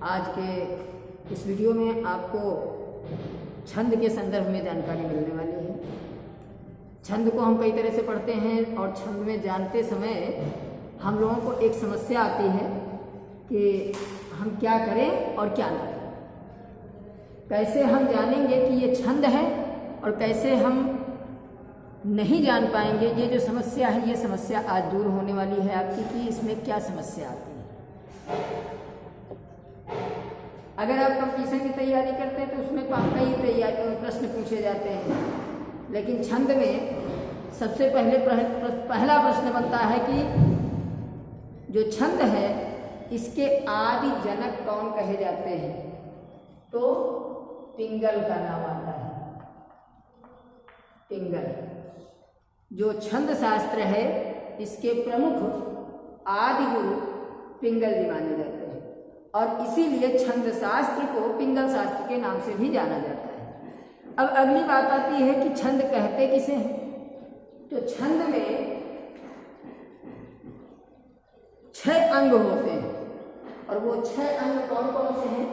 आज के इस वीडियो में आपको छंद के संदर्भ में जानकारी मिलने वाली है। छंद को हम कई तरह से पढ़ते हैं और छंद में जानते समय हम लोगों को एक समस्या आती है कि हम क्या करें और क्या ना करें। कैसे हम जानेंगे कि ये छंद है और कैसे हम नहीं जान पाएंगे। ये जो समस्या है, ये समस्या आज दूर होने वाली है आपकी कि इसमें क्या समस्या आती है। अगर आप कंपटीशन की तैयारी करते हैं तो उसमें कई प्रश्न पूछे जाते हैं, लेकिन छंद में सबसे पहला प्रश्न बनता है कि जो छंद है इसके आदि जनक कौन कहे जाते हैं। तो पिंगल का नाम आता है। पिंगल जो छंद शास्त्र है इसके प्रमुख आदि गुरु पिंगल जी माने जाते हैं और इसीलिए छंद शास्त्र को पिंगल शास्त्र के नाम से भी जाना जाता है। अब अगली बात आती है कि छंद कहते किसे हैं। तो छंद में 6 अंग होते हैं और वो 6 अंग कौन कौन से हैं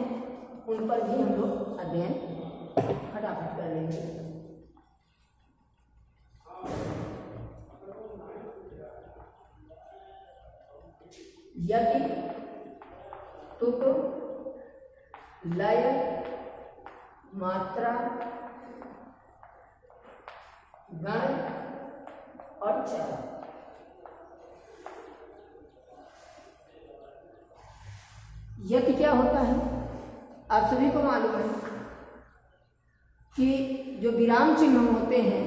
उन पर भी हम लोग अध्ययन फटाफट कर लेंगे। यदि तुक, लय, मात्रा, गण और चरण। यति क्या होता है आप सभी को मालूम है कि जो विराम चिन्ह होते हैं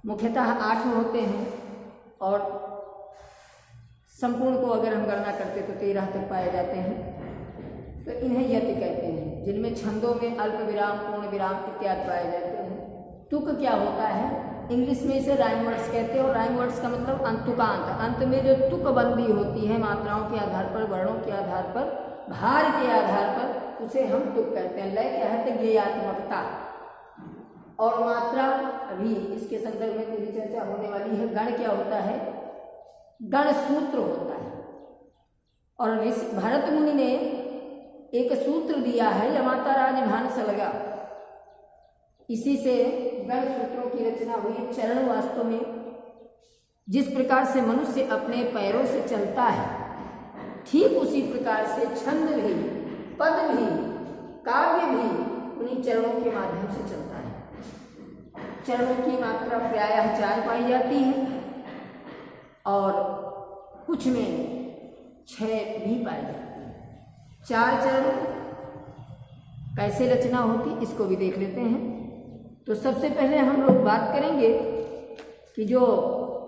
मुख्यतः 8 होते हैं और संपूर्ण को अगर हम गणना करते तो 13 तक पाए जाते हैं। तो इन्हें यति कहते हैं, जिनमें छंदों में अल्प विराम, पूर्ण विराम इत्यादि पाए जाते हैं। तुक क्या होता है, इंग्लिश में इसे राइम वर्ड्स कहते हैं और राइम वर्ड्स का मतलब अंतुकांत। अंत में जो तुकबंदी होती है मात्राओं के आधार पर, वर्णों के आधार पर, भार के आधार पर, उसे हम तुक कहते हैं। लय क्या है, गेयात्मकता। और मात्रा अभी इसके संदर्भ में पूरी चर्चा होने वाली है। गण क्या होता है, गण सूत्र होता है और भरत मुनि ने एक सूत्र दिया है, यमाता राज भान सलगा। इसी से गण सूत्रों की रचना हुई। चरण वास्तव में जिस प्रकार से मनुष्य अपने पैरों से चलता है ठीक उसी प्रकार से छंद भी, पद भी, काव्य भी उन्हीं चरणों के माध्यम से चलता है। चरणों की मात्रा प्रायः 4 पाई जाती है और कुछ में 6 भी पाई जाती है। 4 चरण कैसे रचना होती इसको भी देख लेते हैं। तो सबसे पहले हम लोग बात करेंगे कि जो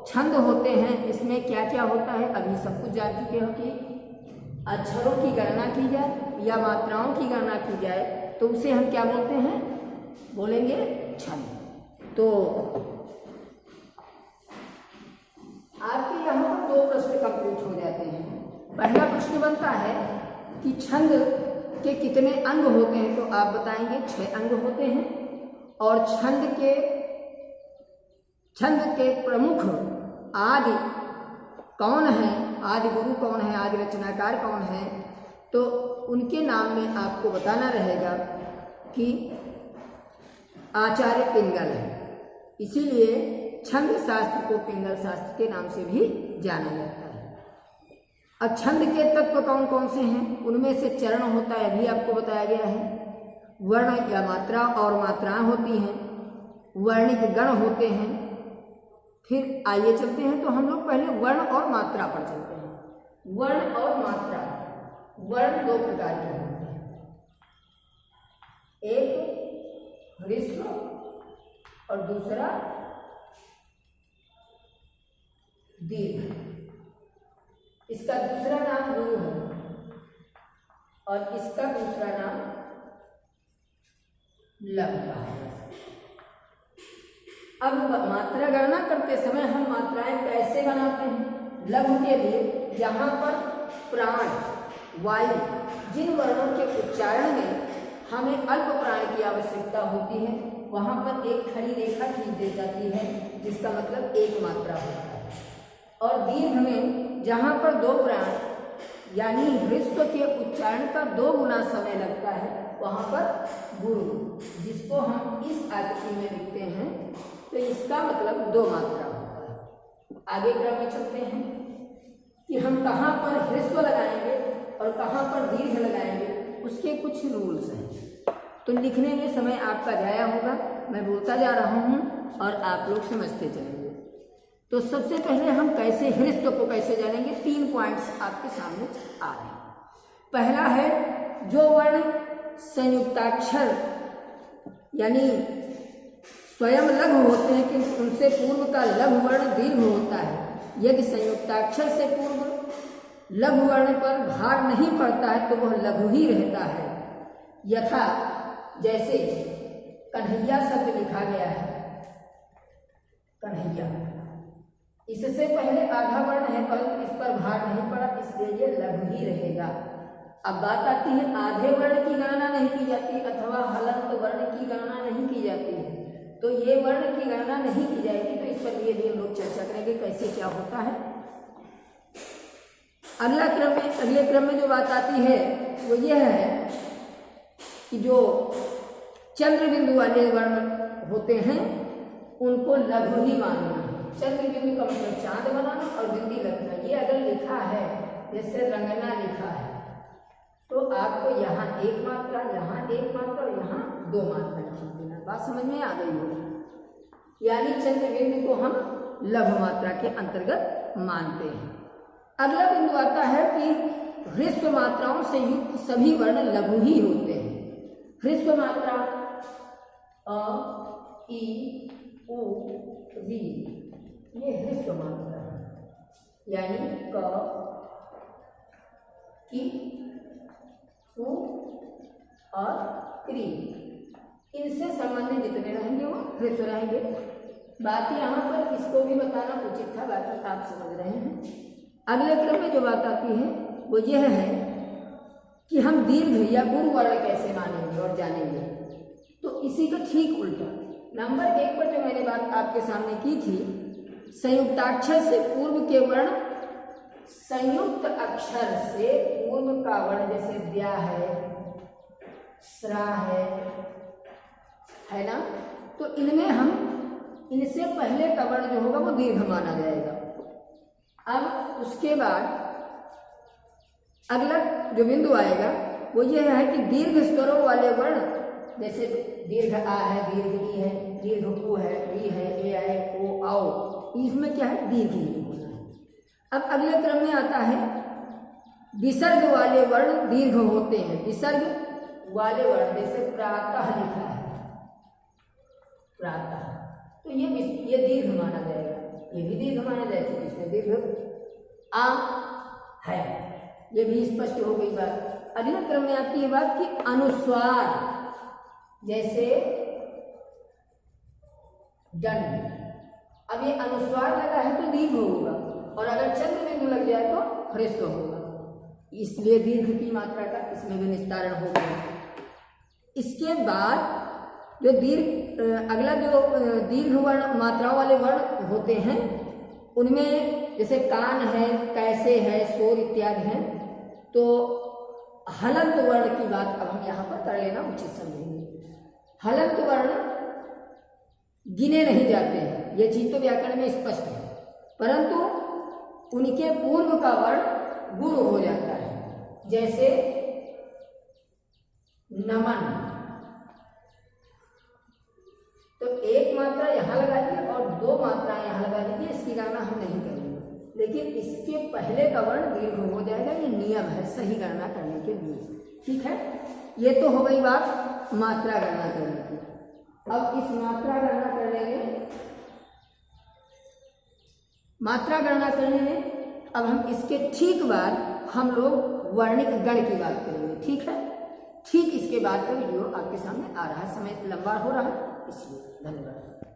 छंद होते हैं इसमें क्या क्या होता है। अभी सब कुछ जान चुके हो कि अक्षरों की गणना की जाए या मात्राओं की गणना की जाए तो उसे हम क्या बोलते हैं, बोलेंगे छंद। तो आपके यहाँ पर 2 प्रश्न कंप्लीट हो जाते हैं। पहला प्रश्न बनता है कि छंद के कितने अंग होते हैं। तो आप बताएंगे 6 अंग होते हैं और छंद के प्रमुख आदि कौन है, आदि गुरु कौन है, आदि रचनाकार कौन है। तो उनके नाम में आपको बताना रहेगा कि आचार्य पिंगल है। इसीलिए छंद शास्त्र को पिंगल शास्त्र के नाम से भी जाना जाता है। अब छंद के तत्व कौन कौन से हैं, उनमें से चरण होता है, अभी आपको बताया गया है। वर्ण या मात्रा और मात्राएं होती हैं, वर्णिक गण होते हैं। फिर आइए चलते हैं तो हम लोग पहले वर्ण और मात्रा पर चलते हैं। वर्ण और मात्रा, वर्ण 2 प्रकार के होते हैं, एक ह्रस्व और दूसरा दीर्घ। इसका दूसरा नाम गुरु है और इसका दूसरा नाम लघु है। अब मात्रा गणना करते समय हम मात्राएं कैसे बनाते हैं। लघु के लिए जहां पर प्राण, वायु, जिन वर्णों के उच्चारण में हमें अल्प प्राण की आवश्यकता होती है वहां पर एक खड़ी रेखा खींच दी जाती है, जिसका मतलब 1 मात्रा होता है। और दीर्घ में जहां पर 2 प्राण यानी ह्रस्व के उच्चारण का 2 गुना समय लगता है वहाँ पर गुरु, जिसको हम इस आकृति में लिखते हैं, तो इसका मतलब 2 मात्रा होता है। आगे क्रम में चलते हैं कि हम कहाँ पर ह्रस्व लगाएंगे और कहाँ पर दीर्घ लगाएंगे, उसके कुछ रूल्स हैं। तो लिखने में समय आपका जाया होगा, मैं बोलता जा रहा हूँ और आप लोग समझते चलेंगे। तो सबसे पहले हम कैसे ह्रस्व को कैसे जानेंगे, 3 पॉइंट्स आपके सामने आ रहे हैं। पहला है जो वर्ण संयुक्ताक्षर यानी स्वयं लघु होते हैं किंतु उनसे पूर्व का लघु वर्ण दीर्घ होता है। यदि संयुक्ताक्षर से पूर्व लघु वर्ण पर भार नहीं पड़ता है तो वह लघु ही रहता है। यथा जैसे कन्हैया शब्द लिखा गया है, कन्हैया, इससे पहले आधा वर्ण है परंतु इस पर भार नहीं पड़ा, इसलिए ये लघु ही रहेगा। अब बात आती है आधे वर्ण की गणना नहीं की जाती अथवा हलंत वर्ण की गणना नहीं की जाती है, तो ये वर्ण की गणना नहीं की जाएगी। तो इस पर धीरे हम लोग चर्चा करेंगे कैसे क्या होता है। अगले क्रम में जो बात आती है वो यह है कि जो चंद्र बिंदु वाले वर्ण होते हैं उनको लघु ही मानना है। चंद्र बिंदु का मतलब चांद बनाना और बिंदी रखना। ये अगर लिखा है जैसे रंगना लिखा है तो आपको यहाँ 1 मात्रा, यहाँ 1 मात्रा और यहाँ 2 मात्रा लिख देना। बात समझ में आ गई होगी। यानी चंद्र बिंदु को हम लघु मात्रा के अंतर्गत मानते हैं। अगला बिंदु आता है कि ह्रस्व मात्राओं से युक्त सभी वर्ण लघु ही होते हैं। ह्रस्व मात्रा अ, ई, उ, री, ये ह्रस्व मात्रा है। यानी क, की, उ और क्री, इनसे संबंधित जितने रहेंगे वो ह्रस्व रहेंगे। बात यहाँ पर इसको भी बताना उचित था, बाकी आप समझ रहे हैं। अगले क्रम में जो बात आती है वो यह है कि हम दीर्घ या गुरु वर्ण कैसे मानेंगे और जानेंगे। तो इसी का ठीक उल्टा नंबर 1 पर जो मैंने बात आपके सामने की थी, संयुक्ताक्षर से पूर्व के वर्ण, संयुक्त अक्षर से पूर्व का वर्ण जैसे द्या है, स्रा है ना, तो इनमें हम इनसे पहले का वर्ण जो होगा वो दीर्घ माना जाएगा। अब उसके बाद अगला जो बिंदु आएगा वो यह है कि दीर्घ स्वरों वाले वर्ण जैसे दीर्घ आ है, दीर्घ ई है, दीर्घ उ है, री है, ए है, ओ आओ, इसमें क्या है दीर्घ ही होना है। अब अगले क्रम में आता है विसर्ग वाले वर्ण दीर्घ होते हैं। विसर्ग वाले वर्ण जैसे प्रातः लिखा है, प्रातः, तो ये दीर्घ माना जाएगा, ये भी दीर्घ माना जाएगा। इसमें दीर्घ आ है, ये भी स्पष्ट हो गई बात। अगले क्रम में आती है बात कि अनुस्वार जैसे दंड। अब ये अनुस्वार लगा है तो दीर्घ होगा और अगर चंद्र बिंदु लग जाए तो ह्रस्व होगा, इसलिए दीर्घ की मात्रा का इसमें भी निस्तारण हो गया। इसके बाद जो अगला जो दीर्घ वर्ण मात्राओं वाले वर्ण होते हैं उनमें जैसे कान है, कैसे है, शोर इत्यादि हैं, तो हलंत वर्ण की बात अब हम यहाँ पर कर लेना उचित समझेंगे। हलंत वर्ण गिने नहीं जाते हैं, ये चीज तो व्याकरण में स्पष्ट है, परंतु उनके पूर्व का वर्ण गुरु हो जाता है। जैसे नमन, तो 1 मात्रा यहाँ लगा दी और 2 मात्रा यहाँ लगा दीजिए, इसकी गणना हम नहीं करेंगे, लेकिन इसके पहले का वर्ण दीर्घ हो जाएगा। ये नियम है सही गणना करने के लिए, ठीक है। ये तो हो गई बात मात्रा गणना करने की। अब इस मात्रा गणना करने में अब हम इसके ठीक बाद हम लोग वर्णिक गण की बात करेंगे, ठीक है। ठीक इसके बाद का वीडियो आपके सामने आ रहा है, समय लंबा हो रहा है इसलिए। धन्यवाद।